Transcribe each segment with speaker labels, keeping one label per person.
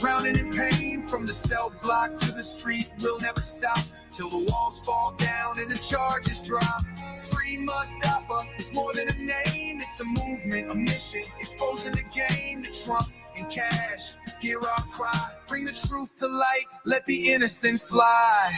Speaker 1: drowning in pain. From the cell block to the street, we'll never stop till the walls fall down and the charges drop. Free Mustafa, it's more than a name, it's a movement, a mission, exposing the game to Trump and Cash. Hear our cry, bring the truth to light, let the innocent fly.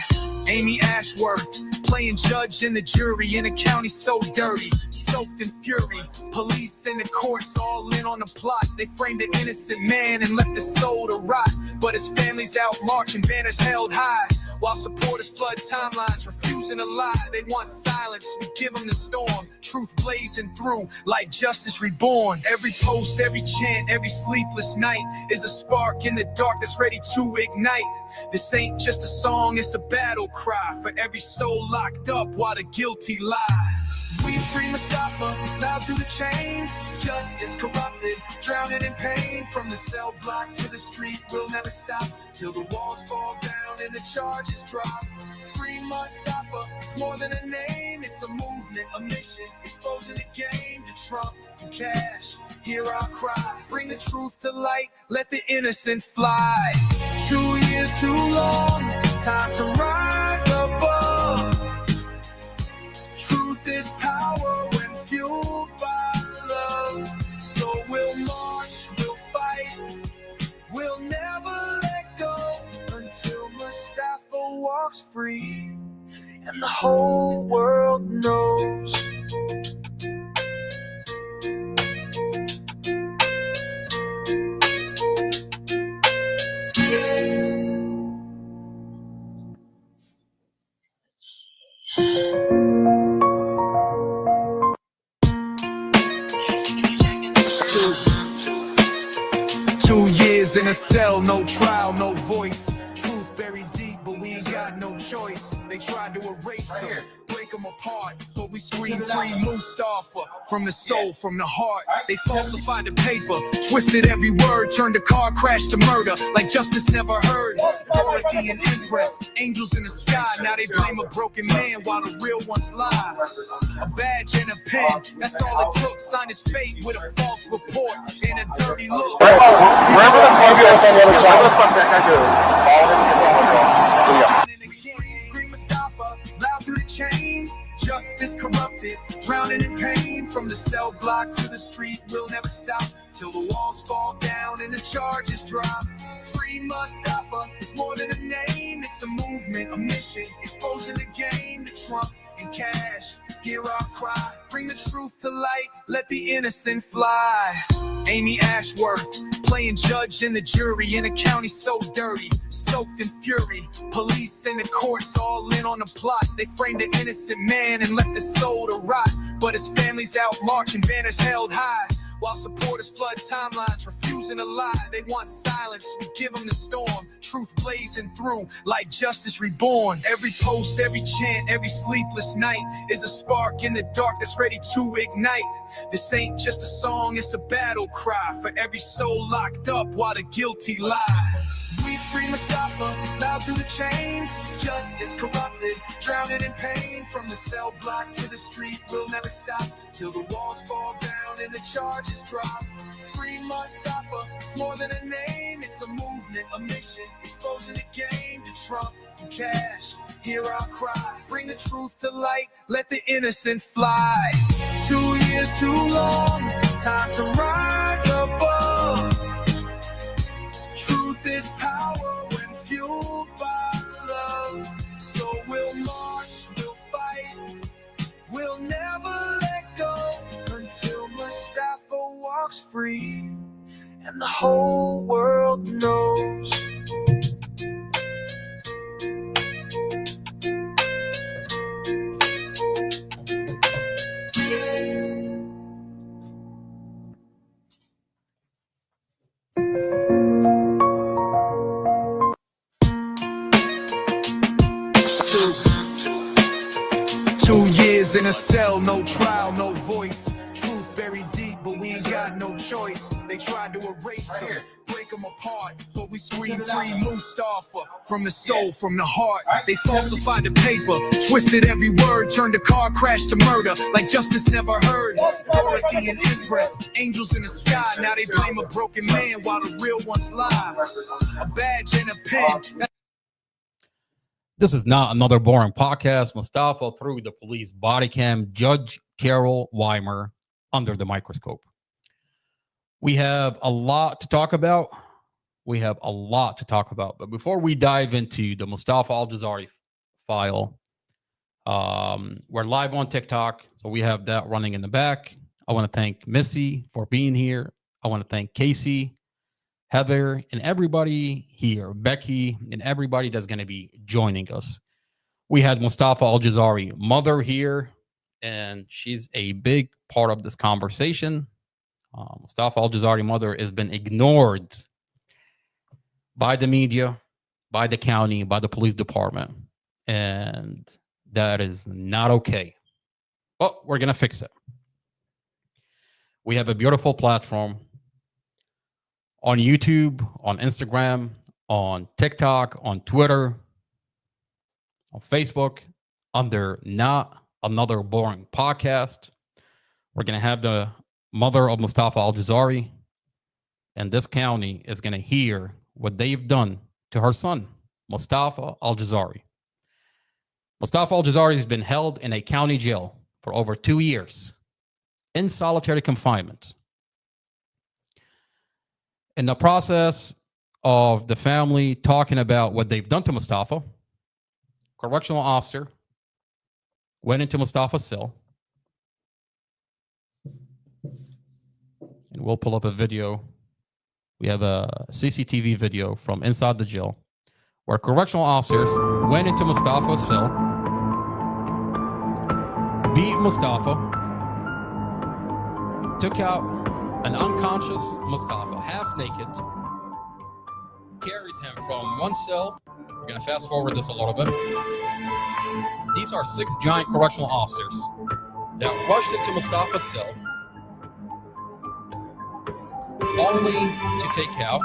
Speaker 1: Amy Ashworth, playing judge and the jury in a county so dirty, soaked in fury. Police and the courts all in on the plot. They framed an innocent man and left his soul to rot. But his family's out marching, banners held high, while supporters flood timelines, refusing to lie. They want silence, we give them the storm. Truth blazing through like justice reborn. Every post, every chant, every sleepless night is a spark in the dark that's ready to ignite. This ain't just a song, it's a battle cry for every soul locked up while the guilty lie. We free Mustafa, loud through the chains. Justice corrupted, drowning in pain. From the cell block to the street, we'll never stop till the walls fall down and the charges drop. Free Mustafa, it's more than a name, it's a movement, a mission, exposing the game to Trump and Cash. Hear our cry, bring the truth to light, let the innocent fly. 2 years too long, time to rise above. Truth is power when fueled by love. So we'll march, we'll fight, we'll never let go until Mustafa walks free and the whole world knows. Two years in a cell, no trial, no voice. Truth buried deep, but we ain't got no choice. They tried to erase him, break him apart, but we scream free Mustafa. From the soul, from the heart. They falsified the paper, twisted every word, turned a car crash to murder like justice never heard. Dorothy and Empress, angels in the sky. Now they blame a broken man while the real ones lie. A badge and a pen, that's all it took. Signed his fate with a false report and a dirty look.
Speaker 2: Wherever the plug is on the other side, let's fuck that guy good.
Speaker 1: Loud through the chains, justice corrupted, drowning in pain. From the cell block to the street, we'll never stop till the walls fall down and the charges drop. Free Mustafa, it's more than a name, it's a movement, a mission, exposing the game to Trump and Cash. Hear our cry, bring the truth to light, let the innocent fly. Amy Ashworth, playing judge and the jury in a county so dirty, soaked in fury. Police and the courts all in on the plot. They framed an innocent man and left his soul to rot. But his family's out marching, banners held high, while supporters flood timelines, refusing to lie. They want silence, we give them the storm. Truth blazing through like justice reborn. Every post, every chant, every sleepless night is a spark in the dark that's ready to ignite. This ain't just a song, it's a battle cry for every soul locked up while the guilty lie. We free Mustafa, loud through the chains. Justice corrupted, drowning in pain. From the cell block to the street, we'll never stop till the walls fall down and the charges drop. Free Mustafa, it's more than a name, it's a movement, a mission, exposing the game to Trump and Cash. Hear our cry, bring the truth to light, let the innocent fly. 2 years too long, time to rise above. Truth is power when fueled by love. So we'll march, we'll fight, we'll never let go until Mustafa walks free and the whole world knows. Two years in a cell, no trial, no voice. Truth buried deep, but we ain't got no choice. They tried to erase him, break him them apart, but we scream free Mustafa from the soul, from the heart. They falsified the paper, twisted every word, turned a car crash to murder, like justice never heard. Dorothy and Empress, angels in the sky. Now they blame a broken man while the real ones lie. A badge and a pen.
Speaker 3: This is not another boring podcast. Mustafa through the police body cam. Judge Carol Weimer under the microscope. We have a lot to talk about. But before we dive into the Mustafa Al-Jazari file, we're live on TikTok, so we have that running in the back. I want to thank Missy for being here. I want to thank Casey, Heather, and everybody here, Becky, and everybody that's going to be joining us. We had Mustafa Al-Jazari mother here, and she's a big part of this conversation. Mustafa Al-Jazari mother has been ignored by the media, by the county, by the police department, and that is not okay. But we're going to fix it. We have a beautiful platform on YouTube, on Instagram, on TikTok, on Twitter, on Facebook, under Not Another Boring Podcast. We're going to have the mother of Mustafa Al-Jazari, and this county is going to hear what they've done to her son, Mustafa Al-Jazari. Mustafa Al-Jazari has been held in a county jail for over 2 years in solitary confinement. In the process of the family talking about what they've done to Mustafa, correctional officer went into Mustafa's cell. And we'll pull up a video. We have a CCTV video from inside the jail where correctional officers went into Mustafa's cell, beat Mustafa, took out an unconscious Mustafa, half naked, carried him from one cell. We're going to fast forward this a little bit. These are 6 giant correctional officers that rushed into Mustafa's cell only to take out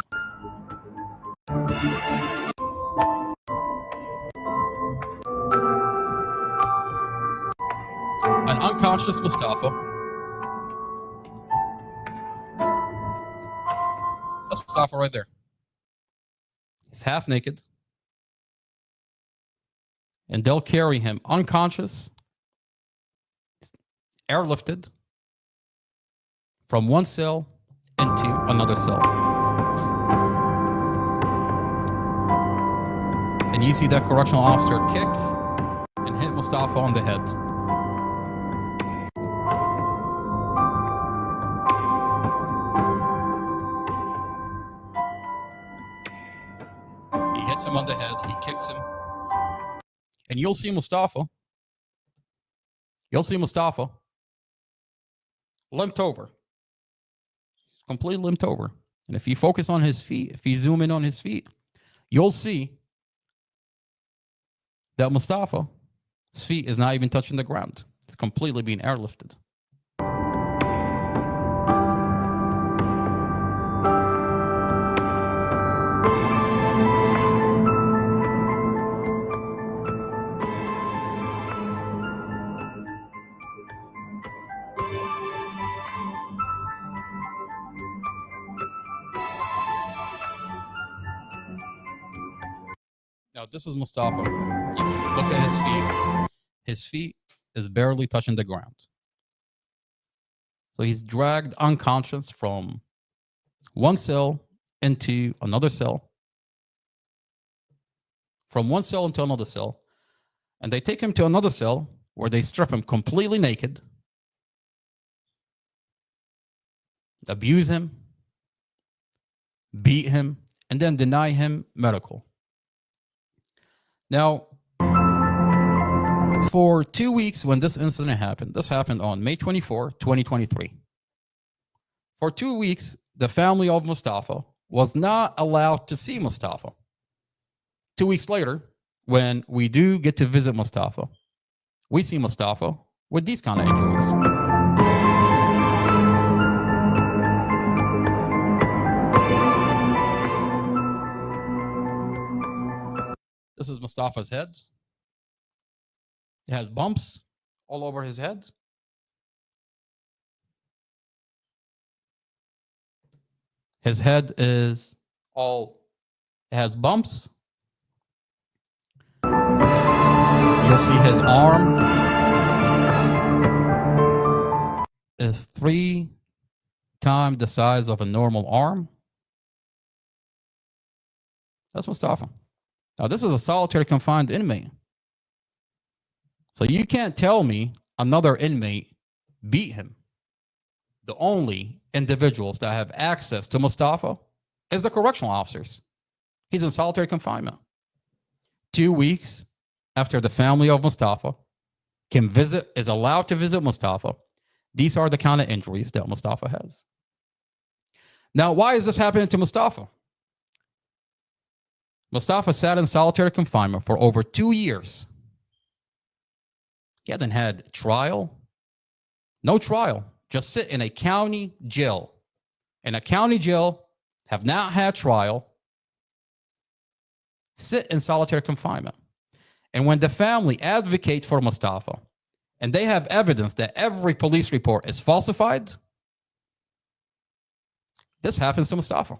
Speaker 3: an unconscious Mustafa. That's Mustafa right there. He's half naked. And they'll carry him unconscious, airlifted from one cell into another cell. And you see that correctional officer kick and hit Mustafa on the head. He hits him on the head, he kicks him. And you'll see Mustafa limped over. He's completely limped over. And if you focus on his feet, if you zoom in on his feet, you'll see that Mustafa's feet is not even touching the ground. It's completely being airlifted. Now, this is Mustafa. If you look at his feet is barely touching the ground. So he's dragged unconscious from one cell into another cell, from one cell into another cell, and they take him to another cell where they strip him completely naked, abuse him, beat him, and then deny him medical. Now, for 2 weeks when this incident happened, this happened on May 24, 2023. For 2 weeks, the family of Mustafa was not allowed to see Mustafa. 2 weeks later, when we do get to visit Mustafa, we see Mustafa with these kind of injuries. This is Mustafa's head. It has bumps all over his head. His head is all, it has bumps. You'll see his arm is 3 times the size of a normal arm. That's Mustafa. Now, this is a solitary confined inmate. So you can't tell me another inmate beat him. The only individuals that have access to Mustafa is the correctional officers. He's in solitary confinement. 2 weeks after the family of Mustafa is allowed to visit Mustafa, these are the kind of injuries that Mustafa has. Now, why is this happening to Mustafa? Mustafa sat in solitary confinement for over 2 years. He hasn't had trial. No trial. Just sit in a county jail. In a county jail, have not had trial. Sit in solitary confinement. And when the family advocates for Mustafa, and they have evidence that every police report is falsified, this happens to Mustafa.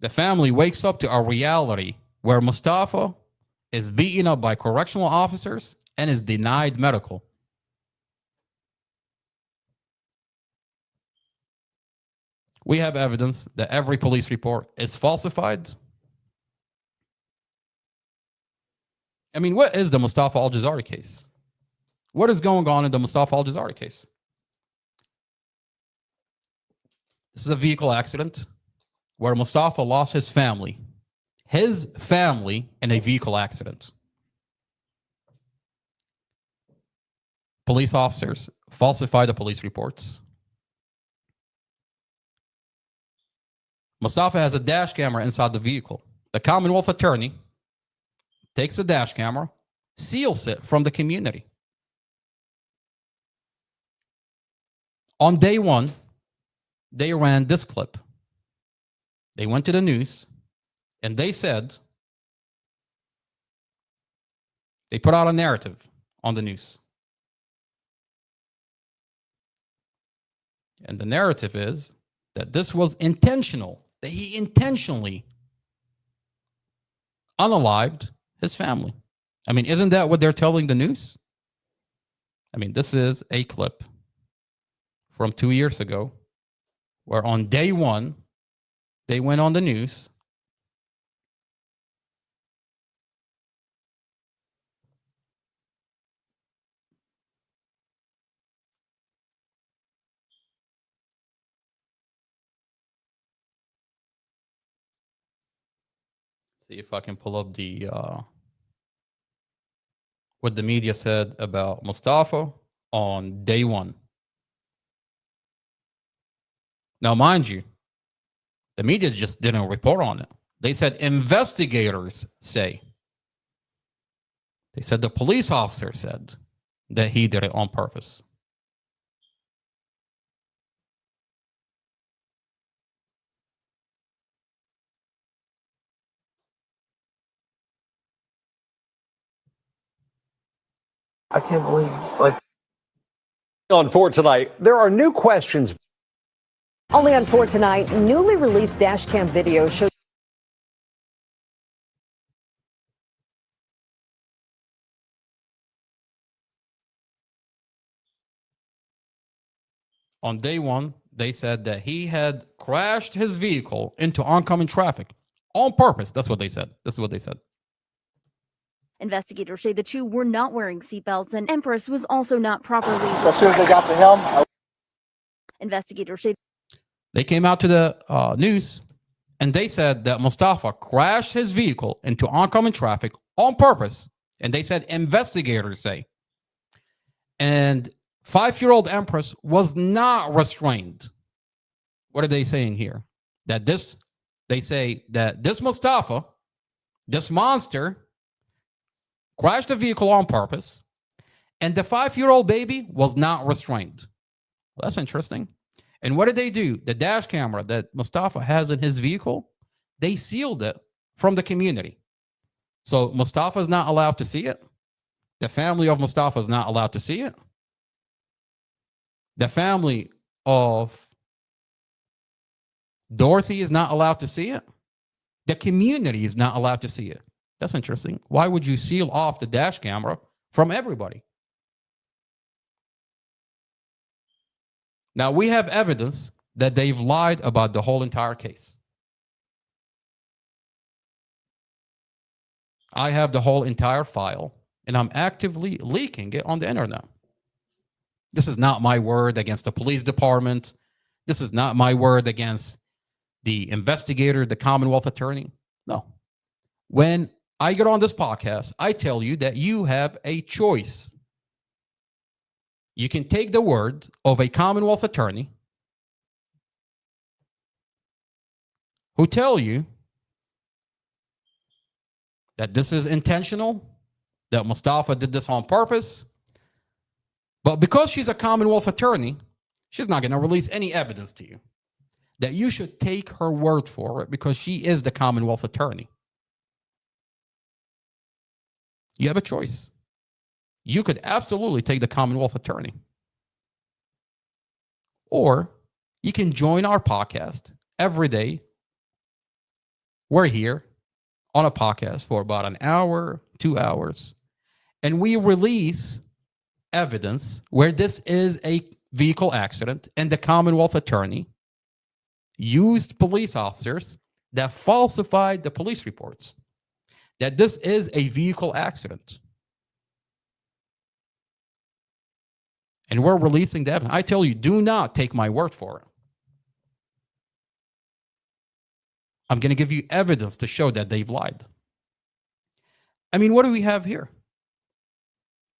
Speaker 3: The family wakes up to a reality where Mustafa is beaten up by correctional officers and is denied medical. We have evidence that every police report is falsified. I mean, what is the Mustafa Al-Jazari case? What is going on in the Mustafa Al-Jazari case? This is a vehicle accident where Mustafa lost his family in a vehicle accident. Police officers falsify the police reports. Mustafa has a dash camera inside the vehicle. The Commonwealth attorney takes the dash camera, seals it from the community. On day one, they ran this clip. They went to the news and they said, they put out a narrative on the news. And the narrative is that this was intentional, that he intentionally unalived his family. I mean, isn't that what they're telling the news? I mean, this is a clip from 2 years ago where on day one, they went on the news. See if I can pull up the what the media said about Mustafa on day one. Now, mind you, the media just didn't report on it. They said investigators say. They said the police officer said that he did it on purpose.
Speaker 2: I can't believe, like.
Speaker 4: On 4 tonight, there are new questions.
Speaker 5: Only on 4 tonight, newly released dash cam video shows.
Speaker 3: On day one, they said that he had crashed his vehicle into oncoming traffic on purpose. That's what they said. This is what they said.
Speaker 6: Investigators say the two were not wearing seatbelts and Empress was also not properly.
Speaker 2: As soon as they got to him,
Speaker 6: Investigators say
Speaker 3: They came out to the news and they said that Mustafa crashed his vehicle into oncoming traffic on purpose. And they said investigators say. And 5-year-old Empress was not restrained. What are they saying here? That they say that this Mustafa, this monster, crashed the vehicle on purpose, and the 5-year-old baby was not restrained. Well, that's interesting. And what did they do? The dash camera that Mustafa has in his vehicle, they sealed it from the community. So Mustafa is not allowed to see it. The family of Mustafa is not allowed to see it. The family of Dorothy is not allowed to see it. The community is not allowed to see it. That's interesting. Why would you seal off the dash camera from everybody? Now, we have evidence that they've lied about the whole entire case. I have the whole entire file, and I'm actively leaking it on the internet. This is not my word against the police department. This is not my word against the investigator, the Commonwealth attorney. No. When I get on this podcast, I tell you that you have a choice. You can take the word of a Commonwealth attorney who tell you that this is intentional, that Mustafa did this on purpose. But because she's a Commonwealth attorney, she's not going to release any evidence to you. That you should take her word for it because she is the Commonwealth attorney. You have a choice. You could absolutely take the Commonwealth attorney. Or you can join our podcast every day. We're here on a podcast for about an hour, 2 hours, and we release evidence where this is a vehicle accident and the Commonwealth attorney used police officers that falsified the police reports, that this is a vehicle accident. And we're releasing the evidence. I tell you, do not take my word for it. I'm going to give you evidence to show that they've lied. I mean, what do we have here?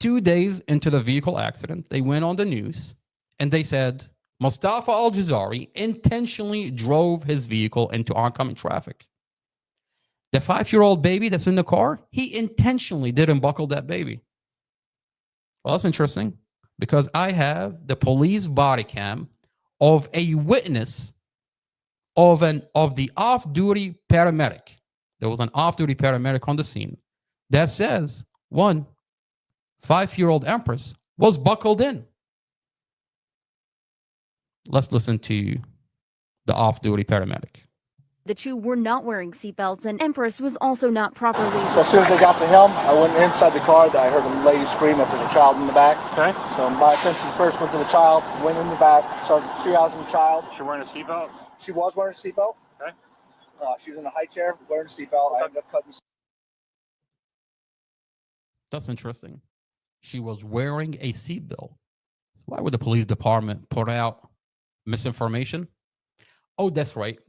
Speaker 3: 2 days into the vehicle accident, they went on the news and they said Mustafa Al-Jazari intentionally drove his vehicle into oncoming traffic. The 5-year-old baby that's in the car, he intentionally didn't buckle that baby. Well, that's interesting because I have the police body cam of a witness of the off-duty paramedic. There was an off-duty paramedic on the scene that says 5-year-old Empress was buckled in. Let's listen to the off-duty paramedic.
Speaker 6: The two were not wearing seatbelts, and Empress was also not properly.
Speaker 2: So as soon as they got to him, I went inside the car. I heard a lady scream that there's a child in the back.
Speaker 7: Okay.
Speaker 2: So my attention first went to the child, went in the back, started triaging the child.
Speaker 7: She wearing a seatbelt?
Speaker 2: She was wearing a seatbelt.
Speaker 7: Okay.
Speaker 2: She was in a high chair wearing a seatbelt. I ended up cutting.
Speaker 3: That's interesting. She was wearing a seatbelt. Why would the police department put out misinformation? Oh, that's right.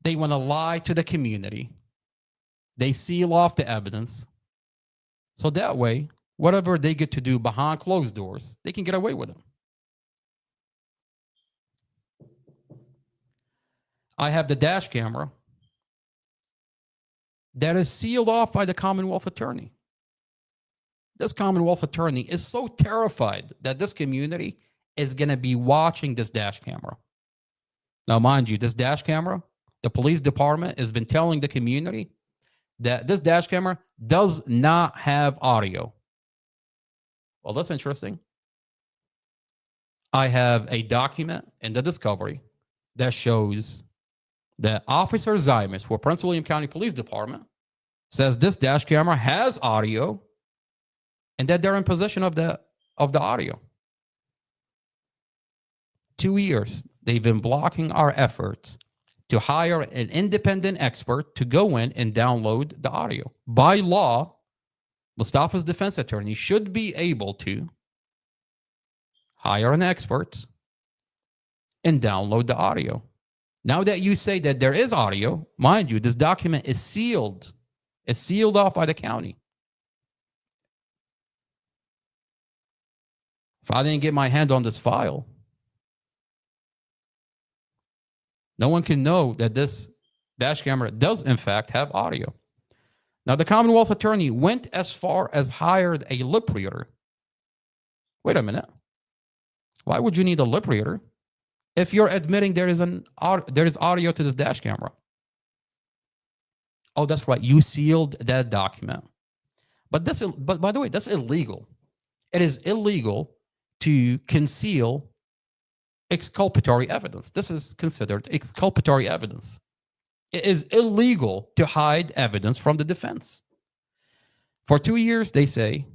Speaker 3: They want to lie to the community. They seal off the evidence. So that way, whatever they get to do behind closed doors, they can get away with it. I have the dash camera that is sealed off by the Commonwealth attorney. This Commonwealth attorney is so terrified that this community is going to be watching this dash camera. Now, mind you, this dash camera, the police department has been telling the community that this dash camera does not have audio. Well, that's interesting. I have a document in the discovery that shows that Officer Zymus for Prince William County Police Department says this dash camera has audio and that they're in possession of the audio. 2 years, they've been blocking our efforts to hire an independent expert to go in and download the audio. By law, Mustafa's defense attorney should be able to hire an expert and download the audio. Now that you say that there is audio, mind you, this document is sealed. It's sealed off by the county. If I didn't get my hand on this file, no one can know that this dash camera does, in fact, have audio. Now, the Commonwealth attorney went as far as hired a lip reader. Wait a minute. Why would you need a lip reader if you're admitting there is audio to this dash camera? Oh, that's right. You sealed that document. But by the way, that's illegal. It is illegal to conceal exculpatory evidence. This is considered exculpatory evidence. It is illegal to hide evidence from the defense. For 2 years, they say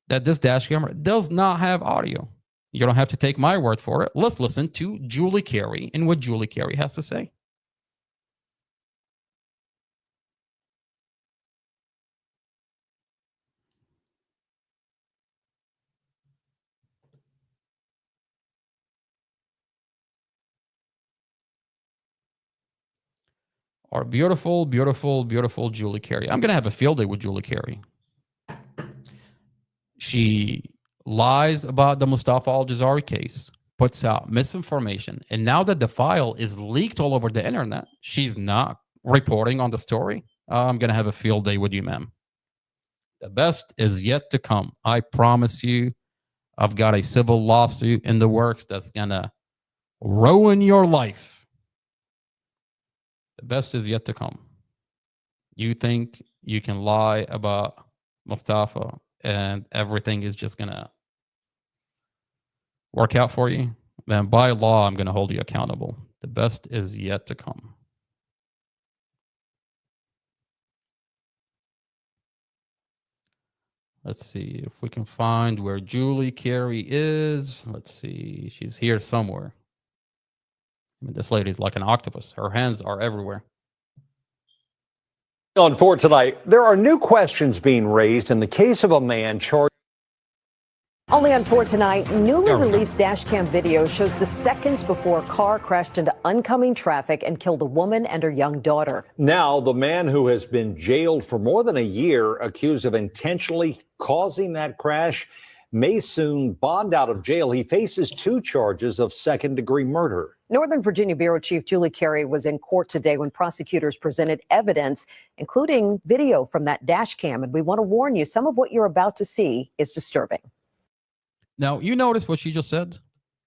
Speaker 3: that this dash camera does not have audio. You don't have to take my word for it. Let's listen to Julie Carey and what Julie Carey has to say. Our beautiful, beautiful, beautiful Julie Carey. I'm going to have a field day with Julie Carey. She lies about the Mustafa Al-Jazari case, puts out misinformation. And now that the file is leaked all over the internet, she's not reporting on the story. I'm going to have a field day with you, ma'am. The best is yet to come. I promise you, I've got a civil lawsuit in the works that's going to ruin your life. The best is yet to come. You think you can lie about Mustafa and everything is just going to work out for you? Then by law, I'm going to hold you accountable. The best is yet to come. Let's see if we can find where Julie Carey is. Let's see. She's here somewhere. I mean, this lady's like an octopus. Her hands are everywhere.
Speaker 4: On 4 tonight, there are new questions being raised in the case of a man charged.
Speaker 5: Only on 4 tonight, newly released dash cam video shows the seconds before a car crashed into oncoming traffic and killed a woman and her young daughter.
Speaker 4: Now, the man who has been jailed for more than a year, accused of intentionally causing that crash, may soon bond out of jail. He faces 2 charges of second-degree murder.
Speaker 5: Northern Virginia Bureau Chief Julie Carey was in court today when prosecutors presented evidence, including video from that dash cam. And we want to warn you, some of what you're about to see is disturbing.
Speaker 3: Now, you notice what she just said?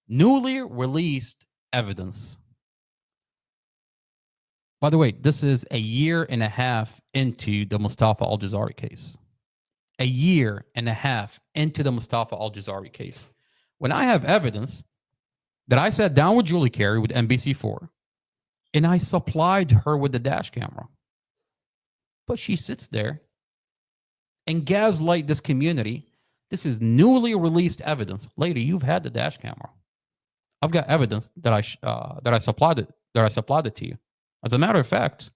Speaker 3: Newly released evidence. By the way, this is a year and a half into the Mustafa Al-Jazari case. A year and a half into the Mustafa Al-Jazari case. When I have evidence that I sat down with Julie Carey with NBC4 and I supplied her with the dash camera. But she sits there and gaslight this community. This is newly released evidence. Lady, you've had the dash camera. I've got evidence that I supplied it to you. As a matter of fact,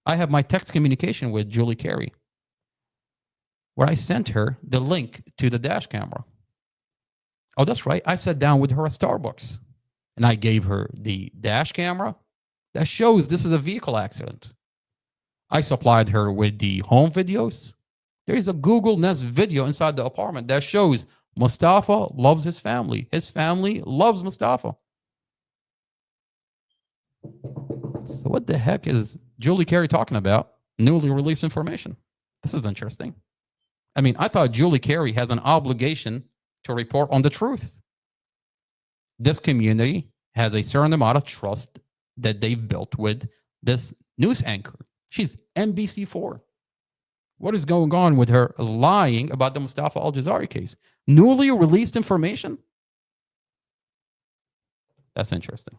Speaker 3: I have my text communication with Julie Carey where I sent her the link to the dash camera. Oh, that's right. I sat down with her at Starbucks and I gave her the dash camera that shows this is a vehicle accident. I supplied her with the home videos. There is a Google Nest video inside the apartment that shows Mustafa loves his family. His family loves Mustafa. So what the heck is Julie Carey talking about? Newly released information. This is interesting. I mean, I thought Julie Carey has an obligation to report on the truth. This community has a certain amount of trust that they've built with this news anchor. She's NBC4. What is going on with her lying about the Mustafa Al-Jazari case? Newly released information? That's interesting.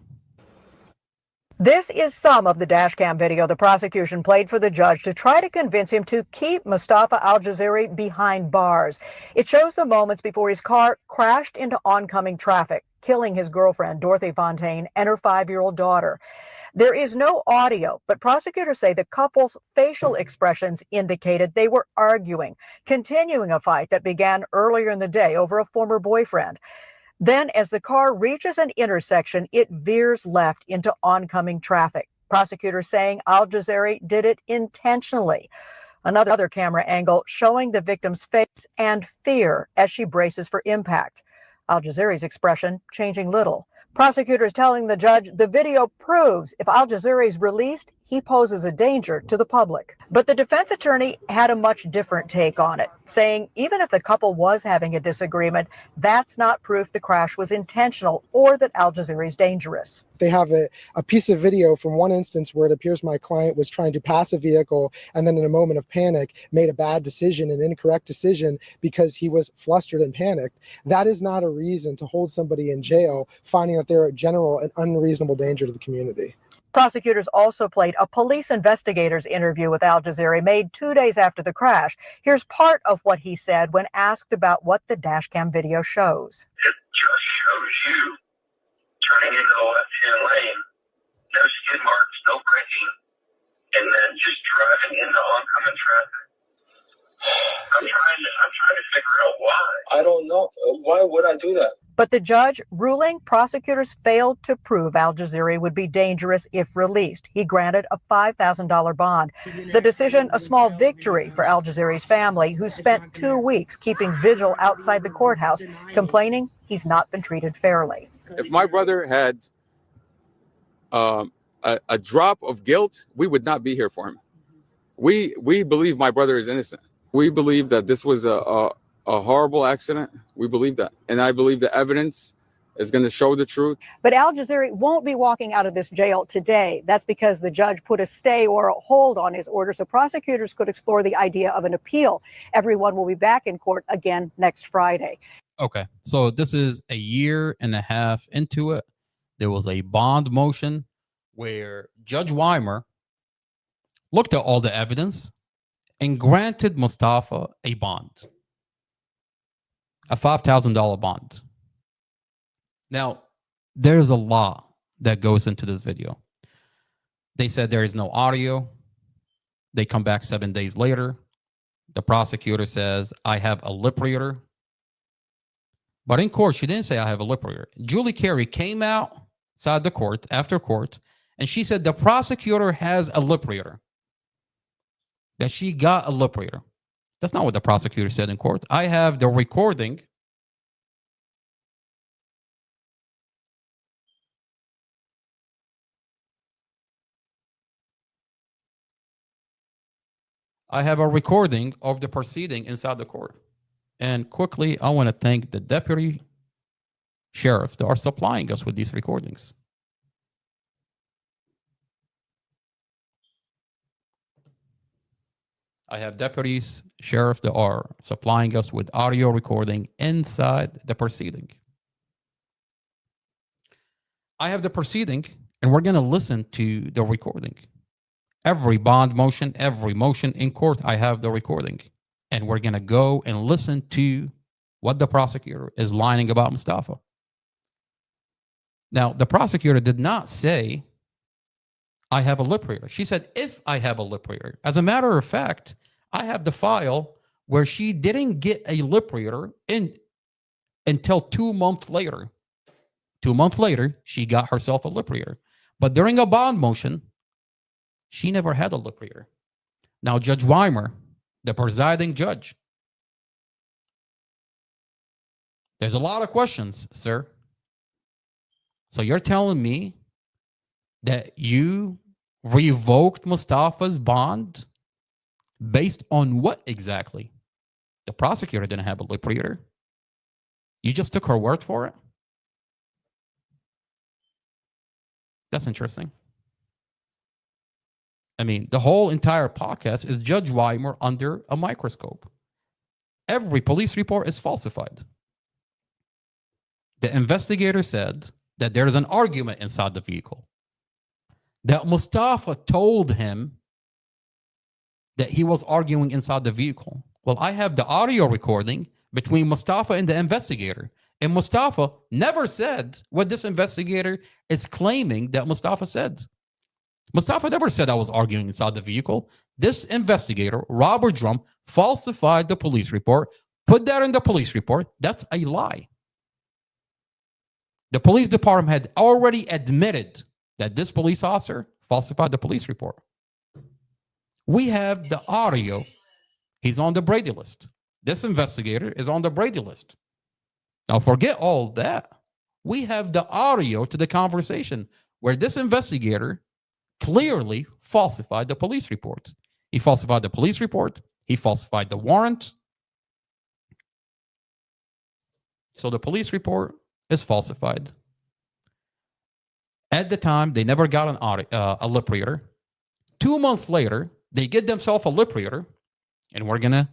Speaker 7: This is some of the dashcam video the prosecution played for the judge to try to convince him to keep Mustafa Al-Jazari behind bars. It shows the moments before his car crashed into oncoming traffic, killing his girlfriend, Dorothy Fontaine, and her 5-year-old daughter. There is no audio, but prosecutors say the couple's facial expressions indicated they were arguing, continuing a fight that began earlier in the day over a former boyfriend. Then, as the car reaches an intersection, it veers left into oncoming traffic. Prosecutors saying Al-Jazari did it intentionally. Another camera angle showing the victim's face and fear as she braces for impact. Al-Jazari's expression changing little. Prosecutors telling the judge the video proves if Al-Jazari is released, he poses a danger to the public. But the defense attorney had a much different take on it, saying even if the couple was having a disagreement, that's not proof the crash was intentional or that Al-Jaziri is dangerous.
Speaker 8: They have a piece of video from one instance where it appears my client was trying to pass a vehicle and then in a moment of panic made a bad decision, an incorrect decision, because he was flustered and panicked. That is not a reason to hold somebody in jail, finding that they're a general and unreasonable danger to the community.
Speaker 7: Prosecutors also played a police investigator's interview with Al-Jaziri made 2 days after the crash. Here's part of what he said when asked about what the dashcam video shows.
Speaker 9: It just shows you turning into the left-hand lane, no skid marks, no braking, and then just driving into oncoming traffic. I'm trying to figure out why.
Speaker 10: I don't know. Why would I do that?
Speaker 7: But the judge ruling prosecutors failed to prove Al-Jaziri would be dangerous if released. He granted a $5,000 bond. The decision, a small victory for Al-Jaziri's family, who spent 2 weeks keeping vigil outside the courthouse, complaining he's not been treated fairly.
Speaker 11: If my brother had a drop of guilt, we would not be here for him. We believe my brother is innocent. We believe that this was a horrible accident. We believe that. And I believe the evidence is going to show the truth.
Speaker 7: But Al-Jaziri won't be walking out of this jail today. That's because the judge put a stay or a hold on his order so prosecutors could explore the idea of an appeal. Everyone will be back in court again next Friday.
Speaker 3: Okay, so this is a year and a half into it. There was a bond motion where Judge Weimer looked at all the evidence and granted Mustafa a bond, a $5,000 bond. Now, there's a lot that goes into this video. They said there is no audio. They come back 7 days later. The prosecutor says, I have a lip reader. But in court, she didn't say I have a lip reader. Julie Carey came outside the court after court, and she said the prosecutor has a lip reader, that she got a lip reader. That's not what the prosecutor said in court. I have the recording. I have a recording of the proceeding inside the court. And quickly, I want to thank the deputy sheriff that are supplying us with these recordings. I have deputies, sheriff that are supplying us with audio recording inside the proceeding. I have the proceeding, and we're going to listen to the recording. Every bond motion, every motion in court, I have the recording. And we're going to go and listen to what the prosecutor is lying about Mustafa. Now, the prosecutor did not say, I have a lip reader. She said, if I have a lip reader. As a matter of fact, I have the file where she didn't get a lip reader until 2 months later. 2 months later, she got herself a lip reader. But during a bond motion, she never had a lip reader. Now, Judge Weimer, the presiding judge, there's a lot of questions, sir. So you're telling me that you revoked Mustafa's bond based on what exactly? The prosecutor didn't have a lip reader. You just took her word for it? That's interesting. I mean, the whole entire podcast is Judge Weimer under a microscope. Every police report is falsified. The investigator said that there is an argument inside the vehicle, that Mustafa told him that he was arguing inside the vehicle. Well, I have the audio recording between Mustafa and the investigator, and Mustafa never said what this investigator is claiming that Mustafa said. Mustafa never said I was arguing inside the vehicle. This investigator, Robert Drum, falsified the police report, put that in the police report. That's a lie. The police department had already admitted that this police officer falsified the police report. We have the audio. He's on the Brady list. This investigator is on the Brady list. Now, forget all that. We have the audio to the conversation where this investigator clearly falsified the police report. He falsified the police report. He falsified the warrant. So the police report is falsified. At the time, they never got a lip reader. 2 months later, they get themselves a lip reader, and we're going to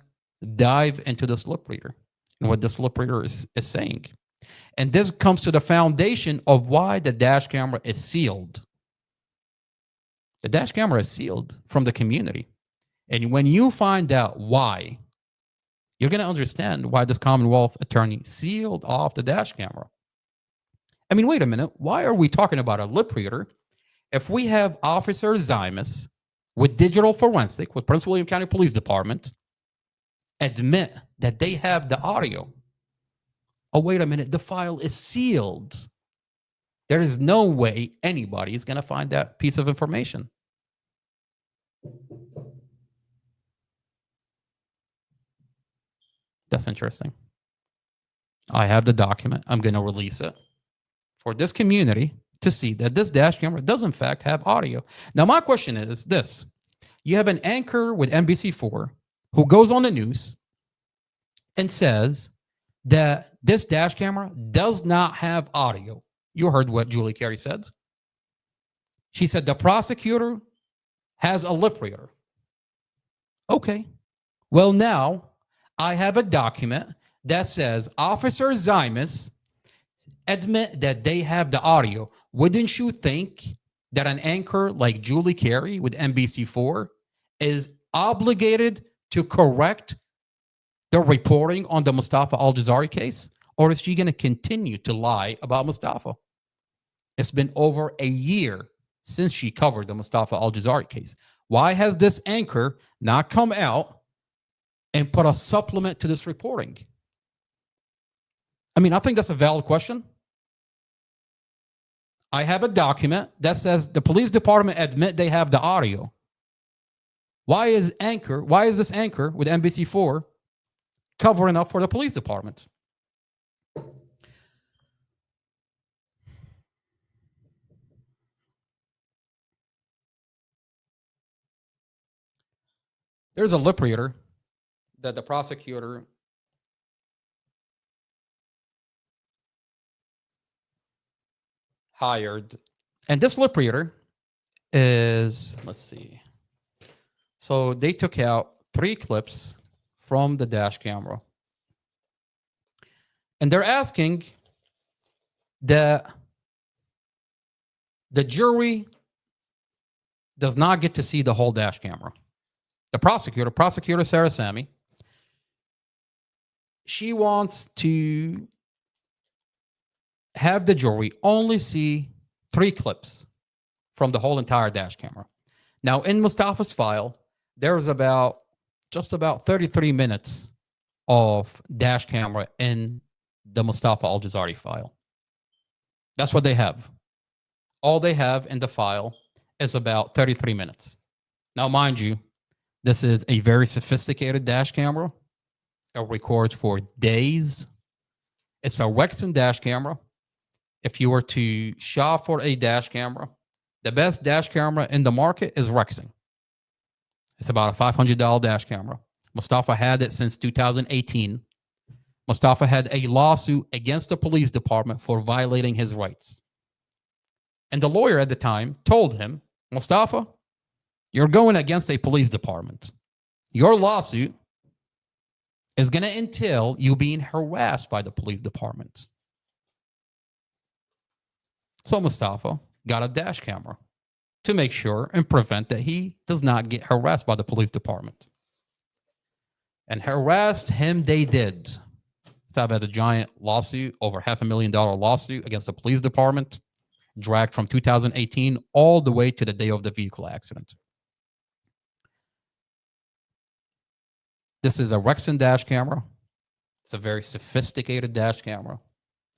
Speaker 3: dive into this lip reader and what this lip reader is saying. And this comes to the foundation of why the dash camera is sealed. The dash camera is sealed from the community. And when you find out why, you're going to understand why this Commonwealth attorney sealed off the dash camera. I mean, wait a minute. Why are we talking about a lip reader if we have Officer Zymus with digital forensic with Prince William County Police Department admit that they have the audio? Oh, wait a minute. The file is sealed. There is no way anybody is going to find that piece of information. That's interesting. I have the document. I'm going to release it for this community to see that this dash camera does in fact have audio. Now, my question is this. You have an anchor with NBC4 who goes on the news and says that this dash camera does not have audio. You heard what Julie Carey said. She said the prosecutor has a lip reader. Okay. Well, now I have a document that says Officer Zymus admit that they have the audio. Wouldn't you think that an anchor like Julie Carey with NBC4 is obligated to correct the reporting on the Mustafa Al-Jazari case? Or is she going to continue to lie about Mustafa? It's been over a year since she covered the Mustafa Al-Jazari case. Why has this anchor not come out and put a supplement to this reporting? I mean, I think that's a valid question. I have a document that says the police department admit they have the audio. Why is this anchor with NBC4 covering up for the police department? There's a lip reader that the prosecutor hired. And this lip reader is, let's see. So they took out 3 clips from the dash camera. And they're asking that the jury does not get to see the whole dash camera. The prosecutor Sarah Sammy, she wants to have the jury only see 3 clips from the whole entire dash camera. Now, in Mustafa's file, there's just about 33 minutes of dash camera in the Mustafa Al-Jazari file. That's what they have. All they have in the file is about 33 minutes. Now, mind you, this is a very sophisticated dash camera. It records for days. It's a Rexon dash camera. If you were to shop for a dash camera, the best dash camera in the market is Rexon. It's about a $500 dash camera. Mustafa had it since 2018. Mustafa had a lawsuit against the police department for violating his rights. And the lawyer at the time told him, Mustafa, you're going against a police department. Your lawsuit is going to entail you being harassed by the police department. So Mustafa got a dash camera to make sure and prevent that he does not get harassed by the police department. And harassed him they did. Mustafa had a giant lawsuit, over $500,000 lawsuit against the police department, dragged from 2018 all the way to the day of the vehicle accident. This is a Rexon dash camera. It's a very sophisticated dash camera.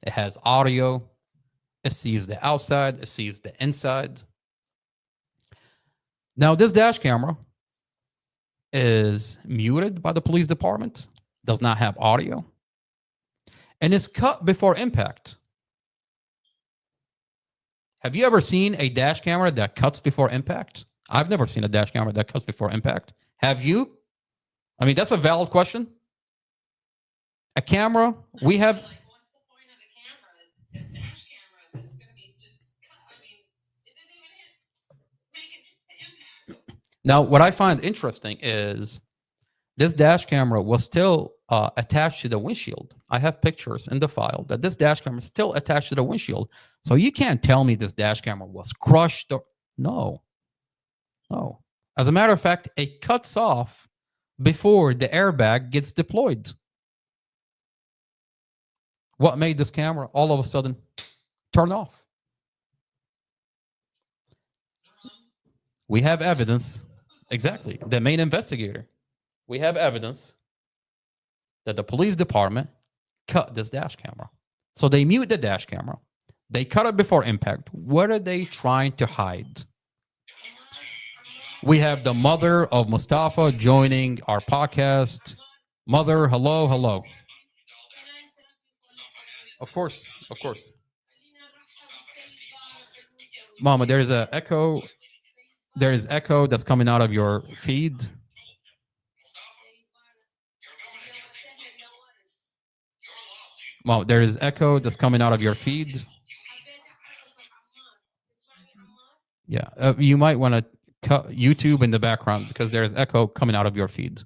Speaker 3: It has audio. It sees the outside. It sees the inside. Now, this dash camera is muted by the police department, does not have audio, and is cut before impact. Have you ever seen a dash camera that cuts before impact? I've never seen a dash camera that cuts before impact. Have you? I mean, that's a valid question. A camera, we have. Now, what I find interesting is this dash camera was still attached to the windshield. I have pictures in the file that this dash camera is still attached to the windshield. So you can't tell me this dash camera was crushed. Or, no. As a matter of fact, it cuts off before the airbag gets deployed. What made this camera all of a sudden turn off? We have evidence. Exactly. The main investigator. We have evidence that the police department cut this dash camera. So they mute the dash camera. They cut it before impact. What are they trying to hide? We have the mother of Mustafa joining our podcast. Mother, hello. Of course. Mama, there is an echo. There is echo that's coming out of your feed. Mom, there is echo that's coming out of your feed. Yeah, you might want to cut YouTube in the background because there's echo coming out of your feed.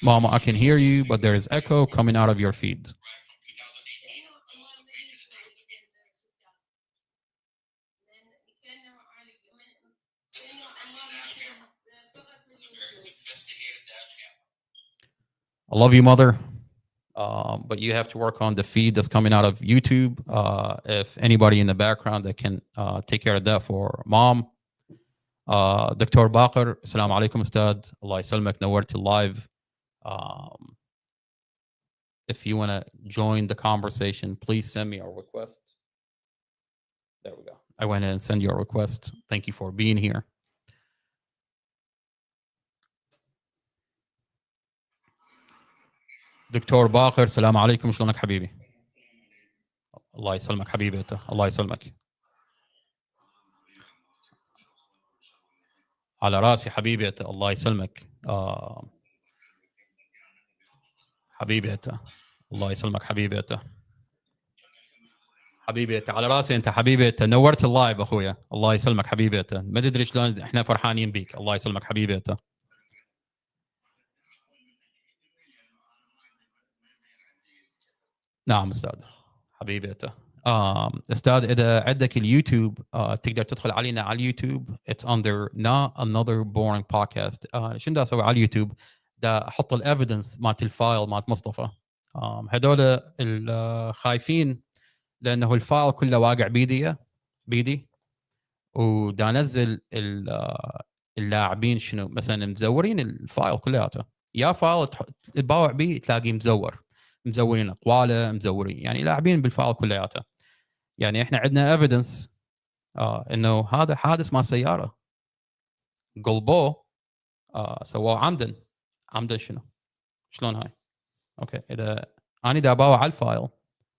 Speaker 3: Mama, I can hear you, but there is echo coming out of your feed. I love you, mother. But you have to work on the feed that's coming out of YouTube. If anybody in the background that can take care of that for mom. Dr. Baqir, Assalamu alaikum, Ustad. Allah يسلمك, نورت live. If you want to join the conversation, please send me a request. There we go. I went in and sent you a request. Thank you for being here. دكتور باقر السلام عليكم شلونك حبيبي الله يسلمك حبيبي الله يسلمك على راسي حبيبي الله يسلمك حبيبي الله يسلمك حبيبي حبيبي على راسي انت حبيبي نورت اللايف اخويا الله يسلمك حبيبي ما تدري شلون احنا فرحانين بيك الله يسلمك حبيبي نعم استاذ حبيبي استاذ اذا عندك اليوتيوب تقدر تدخل علينا على اليوتيوب it's under not another boring podcast شنو دا اسوي على اليوتيوب دا احط الايفيدنس مالت الفايل مالت مصطفى هذول الخايفين لانه الفايل كله واقع بيدي ودا انزل اللاعبين شنو مثلا مزورين الفايل كلياته يا فايل تباوع بيه تلاقيه مزورين اقواله مزورين يعني لاعبين بالفايل كلياته يعني احنا عندنا ايفيدنس انه هذا حادث مع سياره قلبوه سووه عمدا شنو شلون هاي اوكي اذا انا دا اباوع على الفايل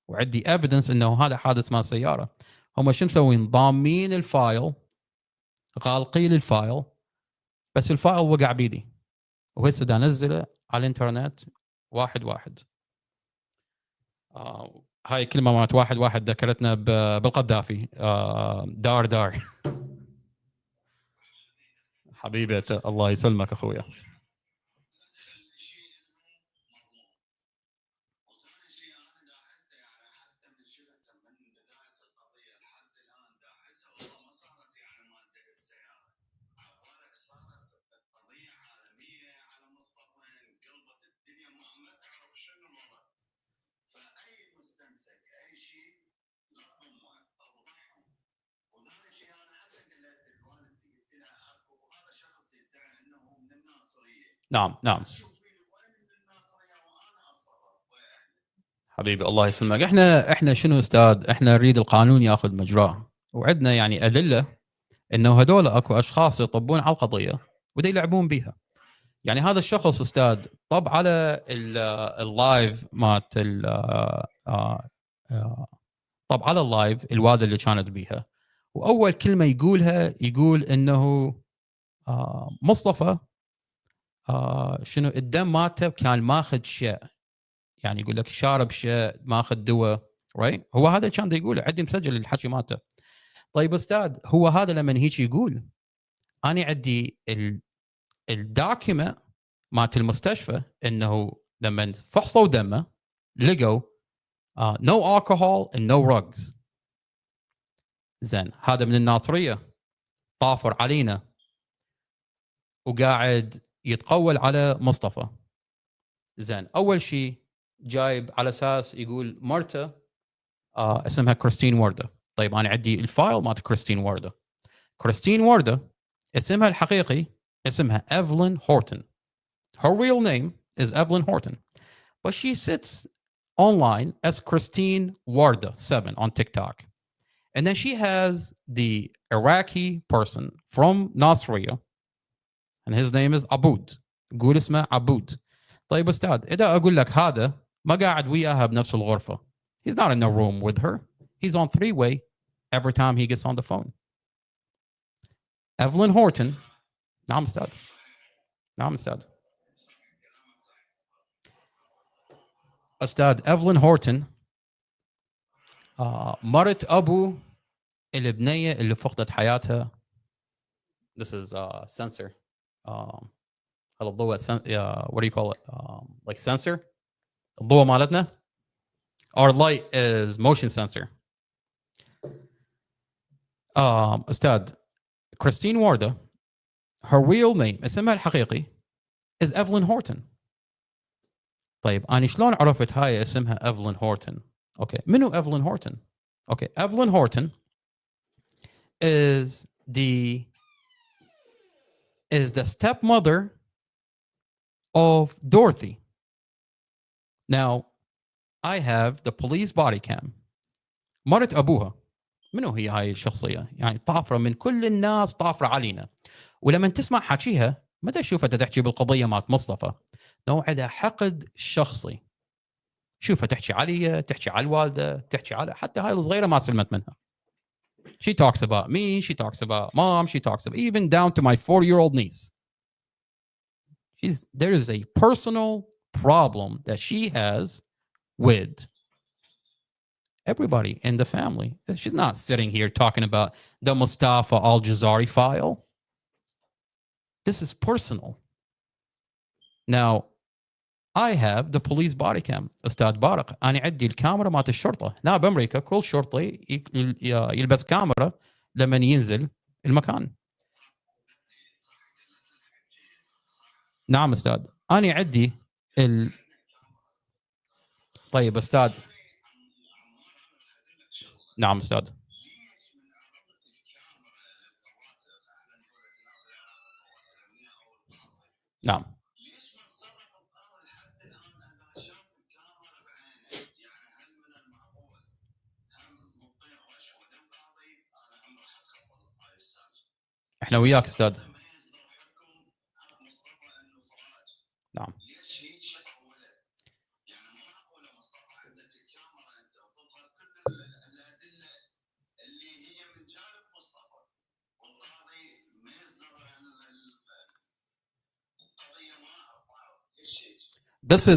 Speaker 3: وعندي ايفيدنس انه هذا حادث مع سياره هم شو مسوين ضامين الفايل غالقين الفايل بس الفايل وقع بيدي وهسه دا انزله على الانترنت واحد هاي كلمة مالت واحد ذكرتنا بالقذافي دار حبيبي الله يسلمك اخويا نعم حبيبي الله يسلمك احنا شنو استاذ احنا نريد القانون ياخذ مجراه وعندنا يعني ادله انه هذول اكو اشخاص يطبون على القضيه ودا يلعبون بها يعني هذا الشخص استاذ طب على اللايف مات طب على اللايف الواد اللي كانت بيها، واول كلمه يقولها يقول انه مصطفى شنو الدم ماته كان ماخذ شيء، يعني يقول لك شارب شيء ماخذ دواء رايت. هو هذا كان يقوله، عندي مسجل الحكي ماته. طيب استاذ هو هذا لما هيك يقول انا عندي الداكيمه مالت المستشفى انه لما فحصوا دمه لقوا no alcohol and no drugs. زين هذا من الناصريه طافر علينا وقاعد يتقول على مصطفى. زين اول شيء جايب على اساس يقول مرته اسمها كريستين ووردا. طيب انا عندي الفايل مالت كريستين ووردا. كريستين ووردا اسمها الحقيقي اسمها ايفلين هورتون. Her real name is Evelyn Horton, but she sits online as Christine Warda 7 on TikTok. And then she has the Iraqi person from Nasriya, and his name is Aboud. قول اسمه عبود. طيب استاذ اذا اقول لك هذا ما قاعد وياها بنفس الغرفه. He's not in the room with her. He's on three-way every time he gets on the phone. Evelyn Horton. نعم استاذ. نعم استاذ. استاذ ايفلين هورتون مرت ابو البنيه اللي فقدت حياتها. This is sensor. هذا الضوء what do you call it? Like sensor. الضوء مالتنا. Our light is motion sensor. استاذ كريستين ووردا her real name اسمها الحقيقي is Evelyn Horton. طيب أنا شلون عرفت هاي اسمها ايفلين هورتون؟ أوكي منو ايفلين هورتون؟ أوكي ايفلين هورتون is the stepmother of Dorothy. Now I have the police body cam. مرت أبوها. منو هي هاي الشخصية؟ يعني طافرة من كل الناس طافرة علينا. ولما تسمع حكيها ما تشوفها تحكي بالقضية مات مصطفى. نوع عندها حقد شخصي. شوفها تحكي علي، تحكي على الوالده، تحكي على حتى هاي الصغيره ما سلمت منها. She talks about me, she talks about mom, she talks about even down to my 4-year-old niece. There is a personal problem that she has with everybody in the family. She's not sitting here talking about the Mustafa Al-Jazari file. This is personal. Now, I have the police body cam. استاذ بارق انا عندي الكاميرا مالت الشرطه. هنا بامريكا كل شرطي يلبس كاميرا لما ينزل المكان. نعم استاذ انا عندي طيب استاذ. نعم استاذ. نعم. احنا وياك استاذ. نعم.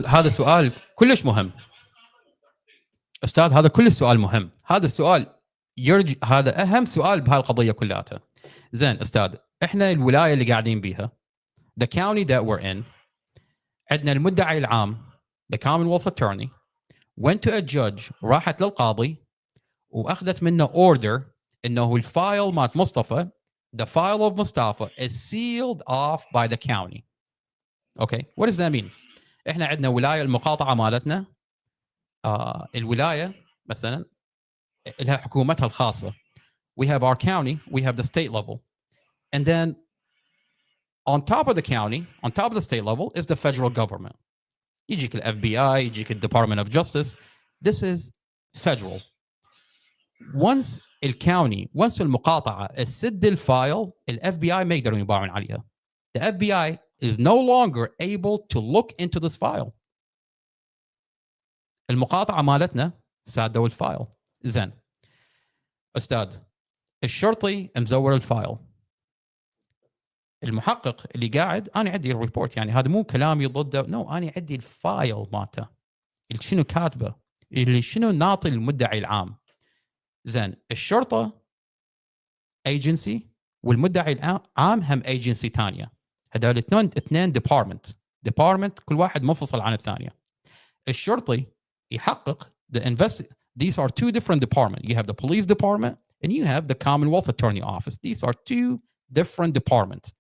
Speaker 3: هذا سؤال كلش مهم استاذ. هذا كل السؤال مهم. هذا السؤال هذا اهم سؤال بهالقضيه كلها. زين استاذ احنا الولايه اللي قاعدين بيها the county that we're in عندنا المدعي العام the Commonwealth Attorney went to a judge راحت للقاضي واخذت منه order انه الفايل مات مصطفى the file of Mustafa is sealed off by the county. Okay, what does that mean? احنا عندنا ولايه المقاطعه مالتنا الولايه مثلا لها حكومتها الخاصه. We have our county, we have the state level. And then on top of the county, on top of the state level is the federal government. يجيك ال FBI, يجيك ال Department of Justice. This is federal. Once المقاطعة تسد الفايل ال FBI ما يقدرون يباعون عليها. The FBI is no longer able to look into this file. المقاطعة مالتنا سادوا الفايل. زين أستاذ الشرطي مزور الفايل، المحقق اللي قاعد أنا عندي الريبورت، يعني هذا مو كلامي ضده، نو أنا عندي الفايل مالته اللي شنو كاتبه، اللي شنو ناطي المدعي العام. زين الشرطة ايجنسي والمدعي العام هم ايجنسي ثانيه، هذول اثنين ديبارتمنت كل واحد منفصل عن الثانيه. الشرطي يحقق these are two different departments. You have the police department and you have the Commonwealth Attorney Office. These are two different departments.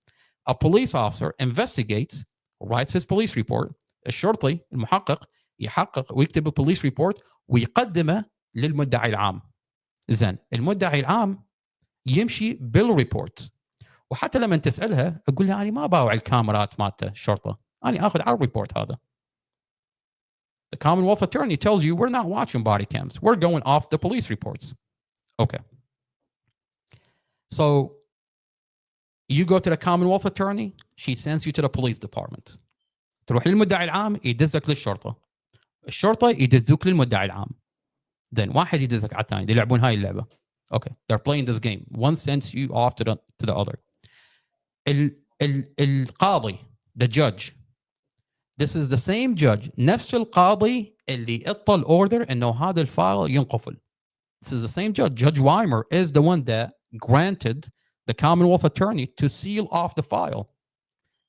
Speaker 3: A police officer investigates, writes his police report. الشرطي المحقق يحقق ويكتب البوليس ريبورت ويقدمه للمدعي العام. زين المدعي العام يمشي بالريبورت، وحتى لما تسالها اقول لها انا ما باوع الكاميرات مالته الشرطه، انا اخذ على الريبورت هذا. The Commonwealth Attorney tells you we're not watching body cams, we're going off the police reports. Okay. So you go to the Commonwealth Attorney, she sends you to the police department. تروح للمدعي العام يدزك للشرطه، الشرطه يدزوك للمدعي العام. then واحد يدزك على الثاني، يلعبون هاي اللعبه. Okay, they're playing this game. One sends you off to the other. القاضي, the judge. This is the same judge. نفس القاضي اللي اعطى الاوردر انه هذا الفايل ينقفل. This is the same judge. Judge Weimer is the one that granted the Commonwealth Attorney to seal off the file.